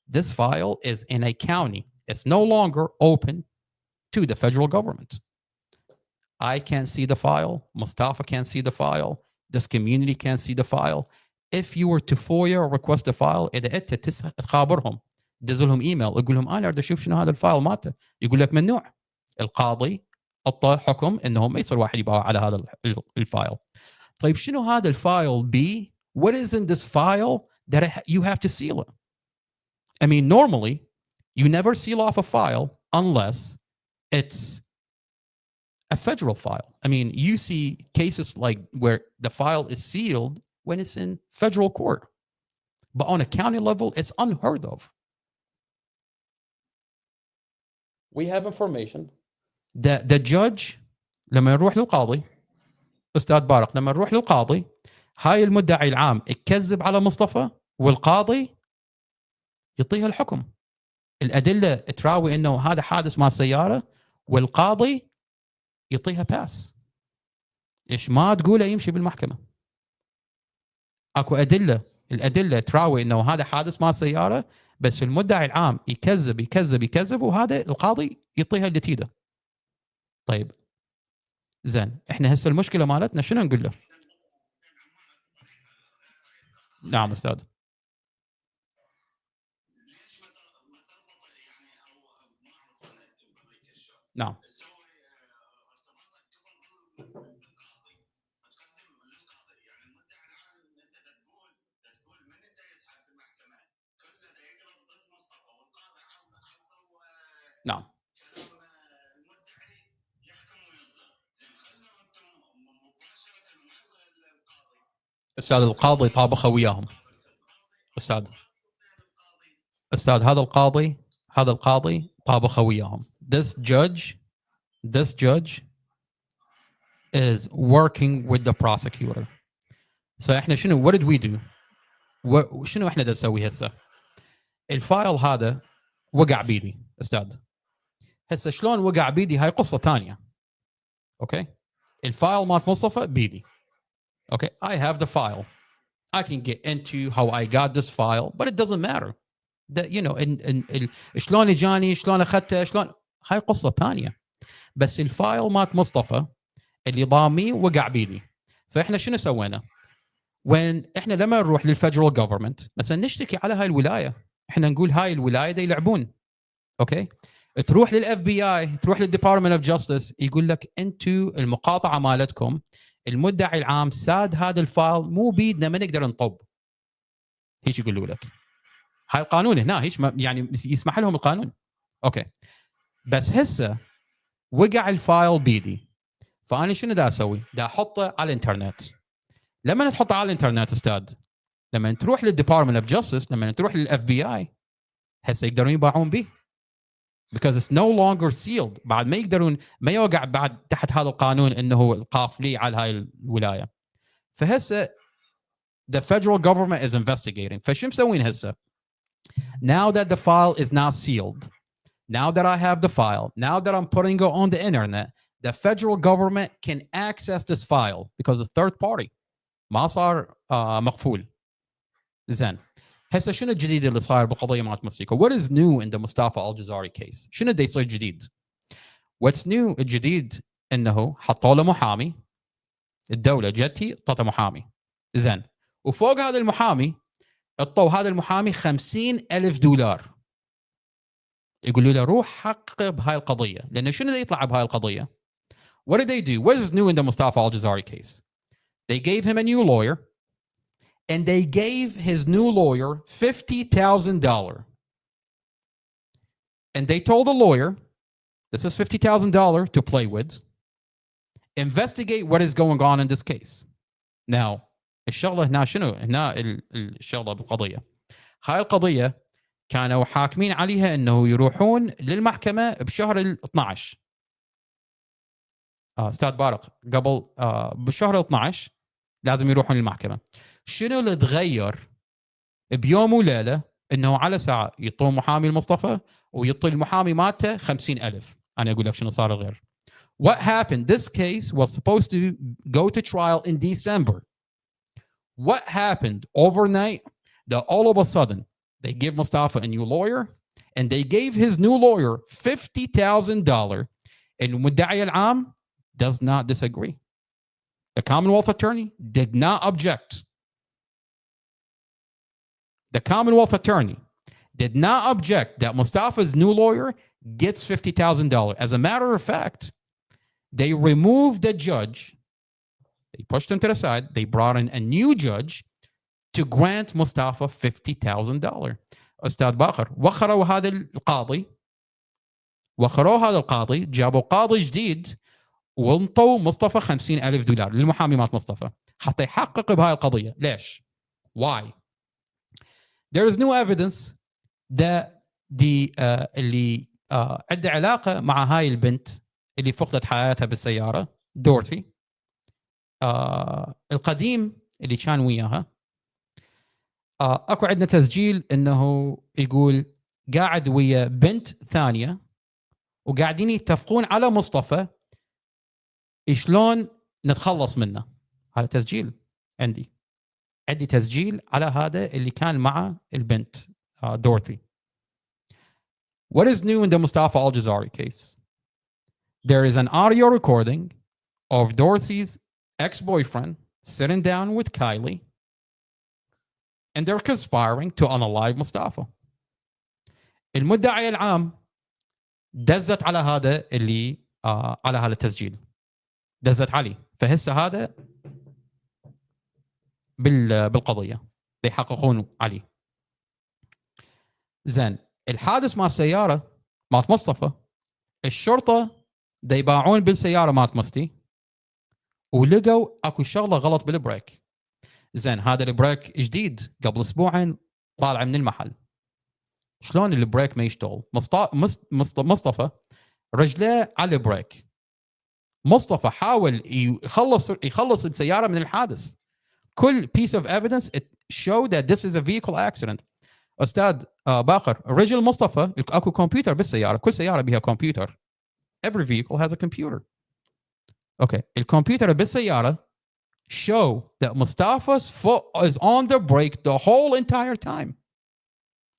Speaker 3: This file is in a county. It's no longer open to the federal government. I can't see the file. Mustafa can't see the file. This community can't see the file. If you were to FOIA or request the file, إذا أنت تخابرهم دز لهم ايميل يقول لهم انا اريد اشوف شنو هذا الفايل مالته، يقول لك ممنوع. القاضي اعطى حكم انه ما يصير واحد يباوع على هذا الفايل. طيب شنو هذا الفايل بي؟ What is in this file that you have to seal it? I mean, normally you never seal off a file unless it's a federal file. I mean, you see cases like where the file is sealed when it's in federal court. But on a county level, it's unheard of. We have information that the judge لما نروح للقاضي أستاذ بارق، لما نروح للقاضي هاي المدعي العام يكذب على مصطفى والقاضي يعطيها الحكم. الأدلة تراوي إنه هذا حادث مع سيارة والقاضي يعطيها باس. إيش ما تقوله يمشي بالمحكمة. أكو أدلة، الأدلة تراوي إنه هذا حادث مع سيارة بس المدعي العام يكذب يكذب يكذب وهذا القاضي يعطيها اللي تيده. طيب زين احنا هسه المشكله مالتنا شنو نقول له؟ نعم استاذ. نعم نعم استاذ القاضي طابخه وياهم. استاذ هذا القاضي طابخه وياهم. This judge is working with the prosecutor. So احنا شنو what did we do؟ شنو احنا نسوي هسه؟ الفايل هذا وقع بيدي استاذ. هسه شلون وقع بيدي هاي قصه ثانيه. اوكي الفايل مالت مصطفى بيدي. Okay, I have the file. I can get into how I got this file, but it doesn't matter. That you know, شلون اجاني، شلون اخذته، شلون هاي قصه ثانيه. بس الفايل مالت مصطفى اللي ضامي وقع بيدي. فاحنا شنو سوينا؟ وين احنا لما نروح للفيدرال جفرمنت مثلا نشتكي على هاي الولايه، احنا نقول هاي الولايه دا يلعبون. اوكي؟ تروح للاف بي اي، تروح للديبارتمنت اوف جاستس، يقول لك انتم المقاطعه مالتكم المدعي العام ساد هذا الفايل مو بيدنا ما نقدر نطب. هيك يقولوا لك. هاي القانون هنا هيك يعني يسمح لهم القانون. اوكي. بس هسه وقع الفايل بيدي. فانا شنو دا اسوي؟ دا احطه على الانترنت. لما تحطه على الانترنت استاذ، لما تروح للديبارتمنت اوف جاستس، لما تروح للاف بي اي، هسه يقدرون يباعون به because it's no longer sealed. بعد ما يقدرون ما يوقع بعد تحت هذا القانون انه القافلي على هاي الولايه. فهسه the federal government is investigating. فشو مسوين هسه؟ Now that the file is not sealed, now that I have the file, now that I'm putting it on the internet, the federal government can access this file because it's third party. ما صار مقفول. زين. هسه شنو الجديد اللي صاير بالقضيه مالت موسيقى؟ What is new in the Mustafa Al-Jazari case؟ شنو دا يصير جديد؟ What's new الجديد انه حطوا له محامي، الدوله جتي اعطته محامي. زين. وفوق هذا المحامي اعطوا هذا المحامي $50,000 يقولوا له روح حقق بهاي القضيه. لانه شنو دا يطلع بهاي القضيه؟ What did they do? What is new in the Mustafa Al-Jazari case? They gave him a new lawyer. And they gave his new lawyer $50,000. And they told the lawyer, this is $50,000 to play with. Investigate what is going on in this case. Now, الشغلة هنا شنو؟ هنا الشغلة بالقضية. هاي القضية كانوا حاكمين عليها انه يروحون للمحكمة بشهر ال 12. استاذ بارق قبل بالشهر 12 لازم يروحون للمحكمة. شنو اللي تغير بيوم وليله انه على ساعه يعطون محامي المصطفى ويعطي المحامي مالته 50,000؟ انا اقول لك شنو صار غير. What happened? This case was supposed to go to trial in December. What happened overnight that all of a sudden they give Mustafa a new lawyer and they gave his new lawyer $50,000 and المدعي العام does not disagree. The Commonwealth attorney did not object. The Commonwealth attorney did not object that Mustafa's new lawyer gets $50,000. As a matter of fact, they removed the judge. They pushed him to the side. They brought in a new judge to grant Mustafa $50,000. أستاذ باقر وخروا هذا القاضي جابوا قاضي جديد وانطوا مصطفى $50,000 للمحامي مات مصطفى حتى يحقق بهاي القضية. ليش؟ Why? There is new evidence that اللي عنده علاقة مع هاي البنت اللي فقدت حياتها بالسيارة دورثي القديم اللي كان وياها. اكو عندنا تسجيل انه يقول قاعد ويا بنت ثانية وقاعدين يتفقون على مصطفى شلون نتخلص منه. هذا تسجيل عندي تسجيل على هذا اللي كان مع البنت دورثي. What is new in the Mustafa Al-Jazari case? There is an audio recording of Dorothy's ex-boyfriend sitting down with Kylie and they're conspiring to unalive Mustafa. المدعي العام دزت على هذا اللي على هذا التسجيل دزت عليه. فهسه هذا بالقضية يحققون عليه. زين الحادث مع السيارة مع مصطفى الشرطة يباعون بالسيارة مات مستي ولقوا اكو شغلة غلط بالبريك. زين هذا البريك جديد قبل اسبوعين طالع من المحل. شلون البريك ما يشتغل؟ مصطفى رجله على البريك. مصطفى حاول يخلص السيارة من الحادث. كل piece of evidence it showed that this is a vehicle accident. أستاذ باقر رجل مصطفى اكو كمبيوتر بالسيارة. كل سيارة بها كمبيوتر. Every vehicle has a computer. Okay. الكمبيوتر بالسيارة show that Mustafa's foot is on the brake the whole entire time.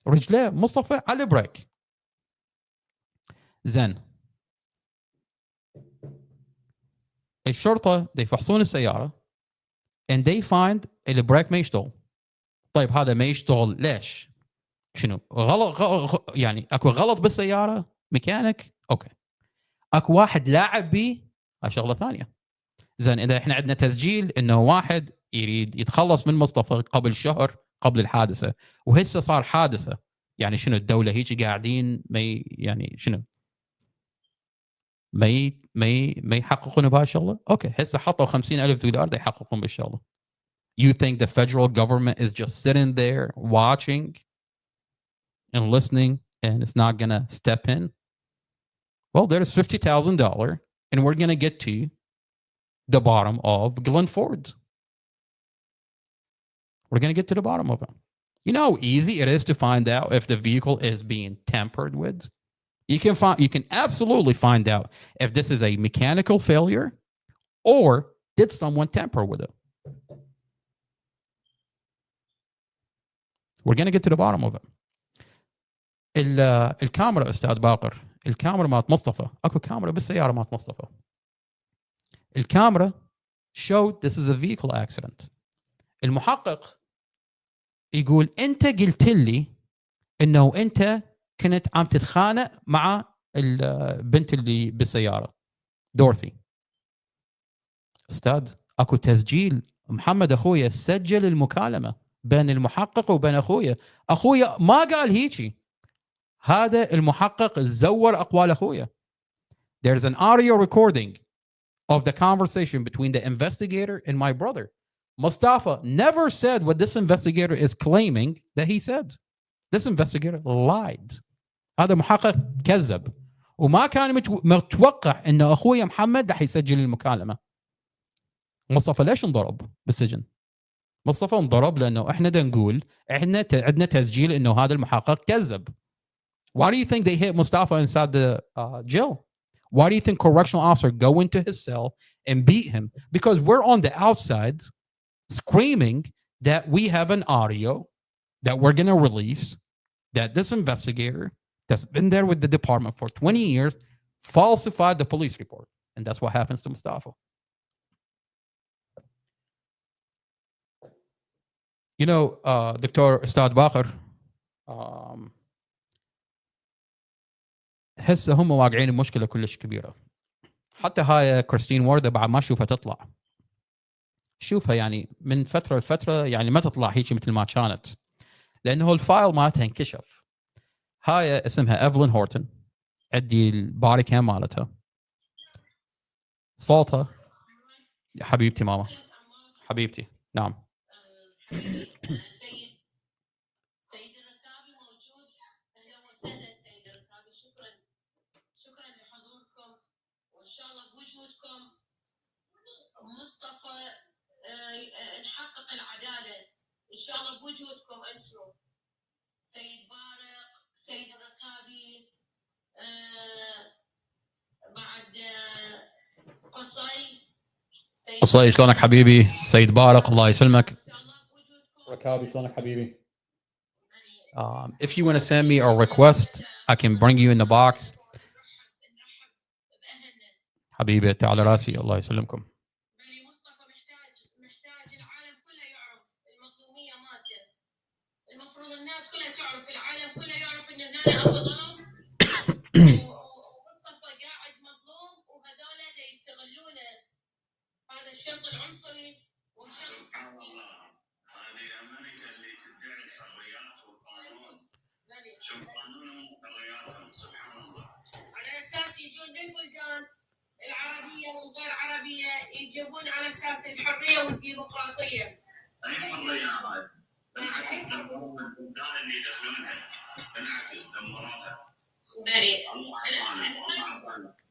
Speaker 3: رجله مصطفى على البريك. زين الشرطة يفحصون السيارة and they find البريك ما يشتغل. طيب هذا ما يشتغل ليش؟ شنو غلط يعني اكو غلط بالسيارة ميكانيك؟ اوكي اكو واحد لاعب بيه شغلة ثانية. زين اذا احنا عندنا تسجيل انه واحد يريد يتخلص من مصطفى قبل شهر قبل الحادثة وهسه صار حادثة يعني شنو الدولة هيك قاعدين يعني شنو ما يحققون بهاي الشغلة؟ اوكي هسه حطوا $50,000 يحققون بالشغلة. You think the federal government is just sitting there watching and listening and is not going to step in, well, there's $50,000 and we're going to get to the bottom of Glenn Ford. We're going to get to the bottom of it. You know how easy it is to find out if the vehicle is being tampered with? You can absolutely find out if this is a mechanical failure or did someone tamper with it. We're going to get to the bottom of it. الكاميرا استاذ باقر، الكاميرا مات مصطفى، اكو كاميرا بالسياره مات مصطفى. الكاميرا showed this is a vehicle accident. المحقق يقول انت قلت لي انه انت كنت عم تتخانق مع البنت اللي بالسياره دورثي. استاذ اكو تسجيل، محمد اخويا سجل المكالمه بين المحقق وبين اخويا ما قال هيجي. هذا المحقق زور اقوال اخويا. There's an audio recording of the conversation between the investigator and my brother. Mustafa never said what this investigator is claiming that he said. This investigator lied. هذا محقق كذب وما كان متوقع انه اخويا محمد رح يسجل المكالمه. مصطفى ليش انضرب بالسجن؟ مصطفى انضرب لانه احنا دا نقول احنا عندنا تسجيل انه هذا المحقق كذب. Why do you think they hit Mustafa inside the jail? Why do you think correctional officer go into his cell and beat him? Because we're on the outside screaming that we have an audio that we're going to release that this investigator that's been there with the department for 20 years falsified the police report. And that's what happens to Mustafa. You know, Dr. Ustad Bakr, هسه هم واقعين بمشكله كلش كبيره. حتى هاي كريستين وورد بعد ما اشوفها تطلع. شوفها يعني من فتره لفتره يعني ما تطلع هيك مثل ما كانت. لانه الفايل مالتها انكشف. هاي اسمها ايفلين هورتون. ادي الباري كام مالتها. صوتها يا حبيبتي ماما. حبيبتي نعم.
Speaker 12: سيد الركابي موجود. اهلا وسهلا سيد الركابي. شكرا لحضوركم وان شاء الله بوجودكم مصطفى نحقق العداله ان شاء الله بوجودكم انتم. سيد بارق، سيد الركابي، بعد قصي
Speaker 3: شلونك حبيبي؟ سيد بارق الله يسلمك. ركابي شلونك حبيبي؟ If you want to send me a request, I can bring you in the box. حبيبي تعال راسي الله يسلمكم.
Speaker 12: مصطفى محتاج العالم كله يعرف المظلوميه مالته. المفروض الناس كلها تعرف، العالم كله يعرف ان هنا اكو ظلم ومصطفى قاعد مظلوم وهذول دا يستغلونه. هذا الشرط العنصري
Speaker 9: سبحان الله. هذه امريكا اللي تدعي الحريات والقانون. شوف قانونهم وحرياتهم سبحان الله.
Speaker 12: على اساس يجون للبلدان العربيه والغير عربيه يجيبون على اساس الحريه والديمقراطيه.
Speaker 9: اي حريه هاي؟ بالعكس دمروا البلدان اللي يدخلونها. بالعكس دمروها.
Speaker 12: بريء.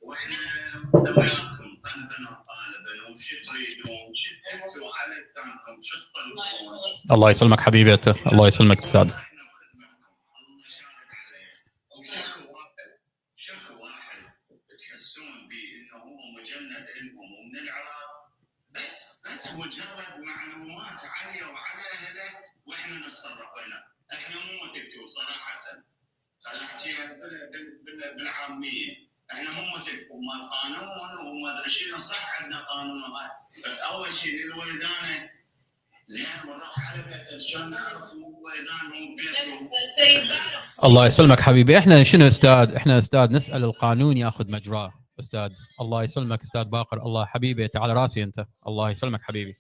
Speaker 9: واحنا وياكم طالبا وش تريدون؟ شو تحكوا على كلامكم؟ شو تطلبون؟
Speaker 3: الله يسلمك حبيبي الله يسلمك سعد.
Speaker 9: الله شاهد عليه. شكو واحد تحسون به انه هو مجند لكم ومن العراق بس مجرد معلومات عليه وعلى اهله واحنا نتصرف هنا. احنا مو مثلكم صراحه. خلينا نحكيها بالعاميه. احنا مو مثلكم مال قانون وما ادري شنو. صح عندنا قانون وهاي بس اول شيء للولدانه زين ونروح على بيته شلون نعرف الولدان بيتهم.
Speaker 3: الله يسلمك حبيبي. احنا شنو استاذ؟ احنا استاذ نسال القانون ياخذ مجراه استاذ. الله يسلمك استاذ باقر. الله حبيبي تعال راسي انت. الله يسلمك حبيبي.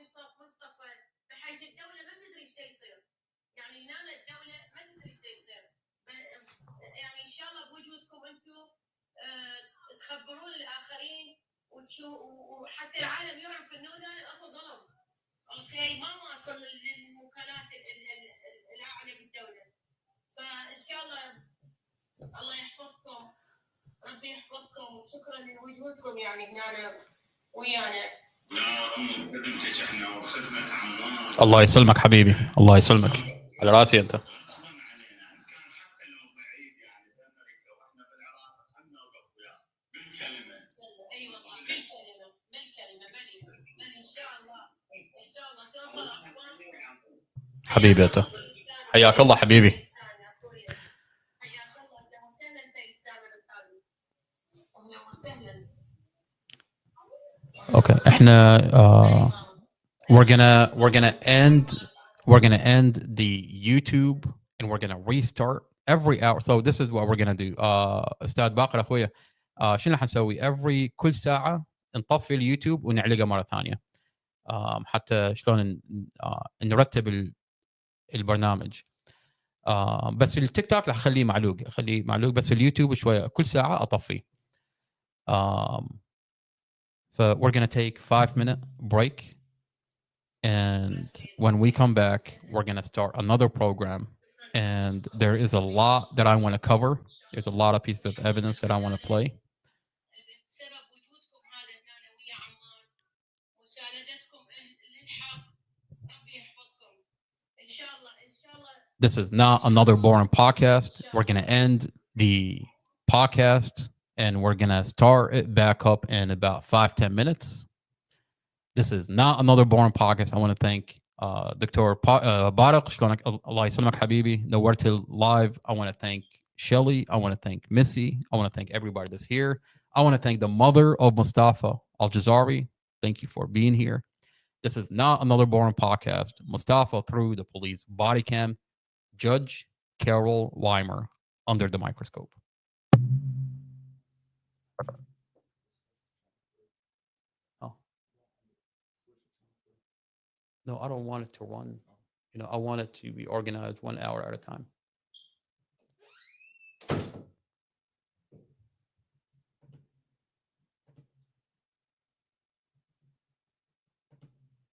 Speaker 12: صوت مصطفى حيث الدوله ما تدري ايش يصير. يعني هنا الدوله ما تدري ايش يصير. يعني ان شاء الله بوجودكم انتم تخبرون الاخرين وحتى العالم يعرف انه هنا اكو ظلم. اوكي ما واصل للمكانات الاعلى بالدوله. فان شاء الله الله يحفظكم، ربي يحفظكم، وشكرا لوجودكم يعني هنا ويانا.
Speaker 1: نعم بنتك احنا وخدمه عمان.
Speaker 3: الله يسلمك حبيبي، الله يسلمك، على راسي انت.
Speaker 1: اصلا علينا ان كان حتى لو بعيد يعني بامريكا واحنا بالعراق احنا واخويا بالكلمه.
Speaker 12: اي والله بالكلمه بل ان شاء الله ان شاء الله توصل اصواتكم.
Speaker 3: حبيبي انت، حياك الله حبيبي.
Speaker 12: حياك الله، اهلا وسهلا سيد سامر الثاني، اهلا وسهلا.
Speaker 3: Okay, احنا we're gonna end the YouTube and we're gonna restart every hour. So this is what we're gonna do. استاذ باقر اخويا شنو راح نسوي؟ كل ساعة نطفي اليوتيوب ونعلقه مرة ثانية حتى شلون نرتب البرنامج. بس التيك توك راح اخليه معلوق، بس اليوتيوب شوية كل ساعة اطفيه. we're going to take 5-minute break, and when we come back we're going to start another program, and there is a lot that I want to cover. There's a lot of pieces of evidence that I want to play. This is not another boring podcast. We're going to end the podcast and we're going to start it back up in about 5-10 minutes. This is not another boring podcast. I want to thank Dr. Barak. شلونك؟ الله يسلمك حبيبي. نورت live. I want to thank Shelly. I want to thank Missy. I want to thank everybody that's here. I want to thank the mother of Mustafa Al-Jazari. Thank you for being here. This is not another boring podcast. Mustafa through the police body cam. Judge Carol Weimer under the microscope. Oh. No, I don't want it to run. I want it to be organized 1 hour at a time.